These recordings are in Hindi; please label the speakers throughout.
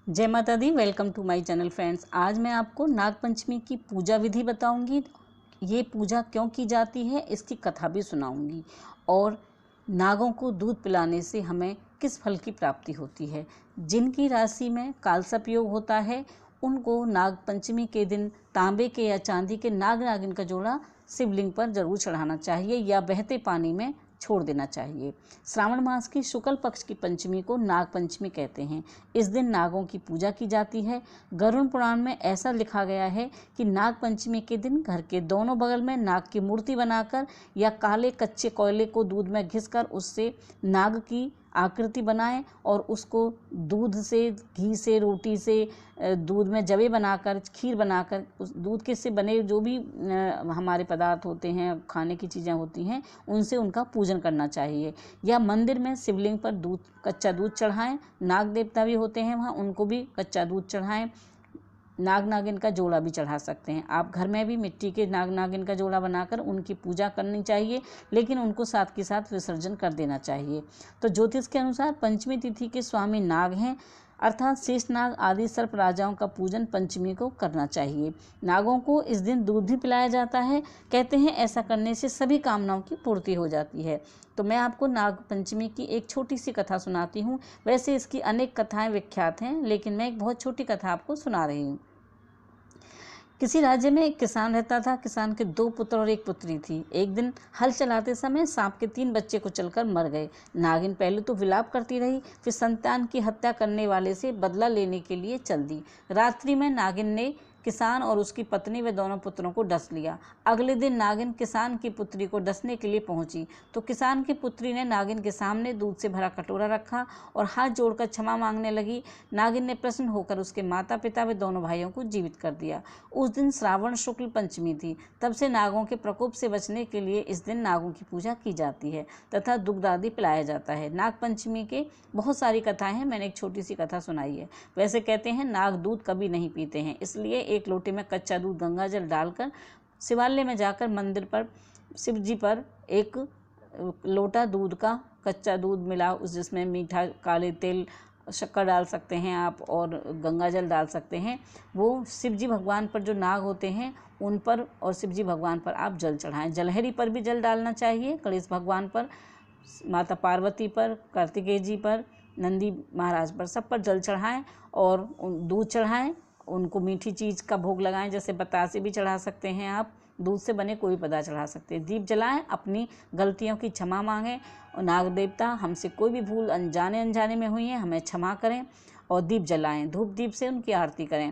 Speaker 1: जय माता दी। Welcome to my channel friends. आज मैं आपको नाग पंचमी की पूजा विधि बताऊंगी। ये पूजा क्यों की जाती है इसकी कथा भी सुनाऊंगी और नागों को दूध पिलाने से हमें किस फल की प्राप्ति होती है। जिनकी राशि में कालसर्प योग होता है उनको नाग पंचमी के दिन तांबे के या चांदी के नाग नागिन का जोड़ा शिवलिंग पर जरूर चढ़ाना चाहिए या बहते पानी में छोड़ देना चाहिए। श्रावण मास की शुक्ल पक्ष की पंचमी को नाग पंचमी कहते हैं। इस दिन नागों की पूजा की जाती है। गरुड़ पुराण में ऐसा लिखा गया है कि नाग पंचमी के दिन घर के दोनों बगल में नाग की मूर्ति बनाकर या काले कच्चे कोयले को दूध में घिसकर उससे नाग की आकृति बनाएं और उसको दूध से, घी से, रोटी से, दूध में जवे बनाकर, खीर बनाकर, उस दूध के से बने जो भी हमारे पदार्थ होते हैं, खाने की चीज़ें होती हैं, उनसे उनका पूजन करना चाहिए। या मंदिर में शिवलिंग पर कच्चा दूध चढ़ाएं। नाग देवता भी होते हैं वहाँ, उनको भी कच्चा दूध चढ़ाएं। नाग नागिन का जोड़ा भी चढ़ा सकते हैं। आप घर में भी मिट्टी के नाग नागिन का जोड़ा बनाकर उनकी पूजा करनी चाहिए, लेकिन उनको साथ के साथ विसर्जन कर देना चाहिए। तो ज्योतिष के अनुसार पंचमी तिथि के स्वामी नाग हैं, अर्थात शेष नाग आदि सर्प राजाओं का पूजन पंचमी को करना चाहिए। नागों को इस दिन दूध भी पिलाया जाता है। कहते हैं ऐसा करने से सभी कामनाओं की पूर्ति हो जाती है। तो मैं आपको नाग पंचमी की एक छोटी सी कथा सुनाती हूँ। वैसे इसकी अनेक कथाएं विख्यात हैं, लेकिन मैं एक बहुत छोटी कथा आपको सुना रही हूँ। किसी राज्य में एक किसान रहता था। किसान के 2 पुत्र और 1 पुत्री थी। एक दिन हल चलाते समय सांप के 3 बच्चे कुचलकर मर गए। नागिन पहले तो विलाप करती रही, फिर संतान की हत्या करने वाले से बदला लेने के लिए चल दी। रात्रि में नागिन ने किसान और उसकी पत्नी व दोनों पुत्रों को डस लिया। अगले दिन नागिन किसान की पुत्री को डसने के लिए पहुंची तो किसान की पुत्री ने नागिन के सामने दूध से भरा कटोरा रखा और हाथ जोड़कर क्षमा मांगने लगी। नागिन ने प्रसन्न होकर उसके माता पिता व दोनों भाइयों को जीवित कर दिया। उस दिन श्रावण शुक्ल पंचमी थी। तब से नागों के प्रकोप से बचने के लिए इस दिन नागों की पूजा की जाती है तथा दुग्ध आदि पिलाया जाता है। नाग पंचमी के बहुत सारी कथाएं हैं, मैंने एक छोटी सी कथा सुनाई है। वैसे कहते हैं नाग दूध कभी नहीं पीते हैं, इसलिए एक लोटे में कच्चा दूध गंगा जल डालकर शिवालय में जाकर मंदिर पर शिव जी पर एक लोटा दूध का कच्चा दूध मिला, उस जिसमें मीठा, काले तिल, शक्कर डाल सकते हैं आप और गंगा जल डाल सकते हैं। वो शिव जी भगवान पर जो नाग होते हैं उन पर और शिव जी भगवान पर आप जल चढ़ाएं। जलहरी पर भी जल डालना चाहिए, गणेश भगवान पर, माता पार्वती पर, कार्तिकेय जी पर, नंदी महाराज पर, सब पर जल चढ़ाएं और दूध चढ़ाएं। उनको मीठी चीज़ का भोग लगाएं, जैसे बतासे भी चढ़ा सकते हैं आप, दूध से बने कोई पदार्थ चढ़ा सकते हैं। दीप जलाएं, अपनी गलतियों की क्षमा मांगें और नाग देवता हमसे कोई भी भूल अनजाने में हुई है हमें क्षमा करें और दीप जलाएं। धूप दीप से उनकी आरती करें।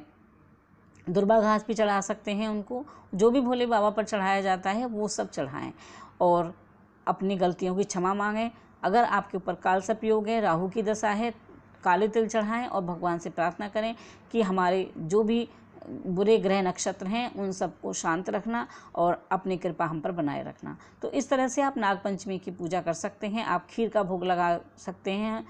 Speaker 1: दुर्बा घास भी चढ़ा सकते हैं उनको, जो भी भोले बाबा पर चढ़ाया जाता है वो सब चढ़ाएं और अपनी गलतियों की क्षमा मांगें। अगर आपके ऊपर कालसर्प योग है, राहु की दशा है, काले तिल चढ़ाएं और भगवान से प्रार्थना करें कि हमारे जो भी बुरे ग्रह नक्षत्र हैं उन सबको शांत रखना और अपनी कृपा हम पर बनाए रखना। तो इस तरह से आप नाग पंचमी की पूजा कर सकते हैं। आप खीर का भोग लगा सकते हैं,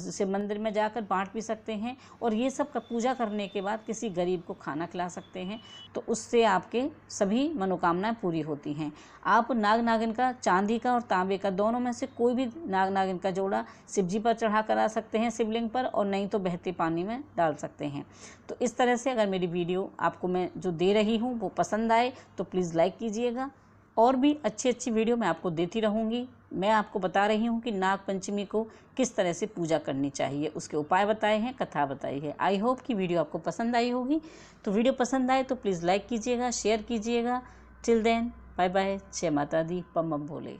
Speaker 1: शिव मंदिर में जाकर बांट भी सकते हैं और ये सब का पूजा करने के बाद किसी गरीब को खाना खिला सकते हैं। तो उससे आपके सभी मनोकामनाएं पूरी होती हैं। आप नाग नागिन का, चांदी का और तांबे का, दोनों में से कोई भी नाग नागिन का जोड़ा शिव जी पर चढ़ा करा सकते हैं शिवलिंग पर, और नहीं तो बहते पानी में डाल सकते हैं। तो इस तरह से अगर मेरी वीडियो आपको मैं जो दे रही हूँ वो पसंद आए तो प्लीज़ लाइक कीजिएगा। और भी अच्छी वीडियो मैं आपको देती रहूँगी। मैं आपको बता रही हूँ कि नाग पंचमी को किस तरह से पूजा करनी चाहिए, उसके उपाय बताए हैं, कथा बताई है। आई होप कि वीडियो आपको पसंद आई होगी। तो वीडियो पसंद आए तो प्लीज़ लाइक कीजिएगा, शेयर कीजिएगा। Till then bye bye. जय माता दी, पम भोले।